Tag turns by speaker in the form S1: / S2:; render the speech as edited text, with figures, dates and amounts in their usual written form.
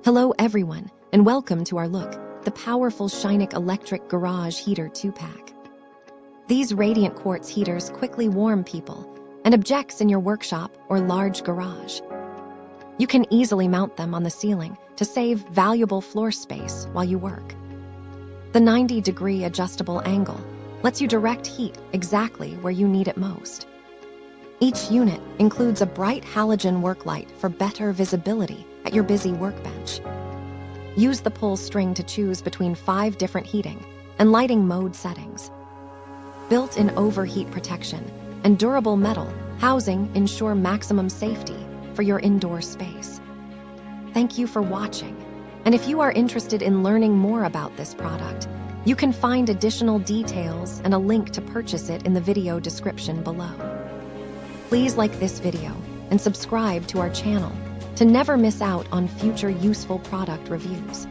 S1: Hello everyone, and welcome to our look, the powerful Shinic Electric Garage Heater 2-pack. These radiant quartz heaters quickly warm people and objects in your workshop or large garage. You can easily mount them on the ceiling to save valuable floor space while you work. The 90-degree adjustable angle lets you direct heat exactly where you need it most. Each unit includes a bright halogen work light for better visibility at your busy workbench. Use the pull string to choose between 5 different heating and lighting mode settings. Built-in overheat protection and durable metal housing ensure maximum safety for your indoor space. Thank you for watching, and if you are interested in learning more about this product, you can find additional details and a link to purchase it in the video description below. Please like this video and subscribe to our channel to never miss out on future useful product reviews.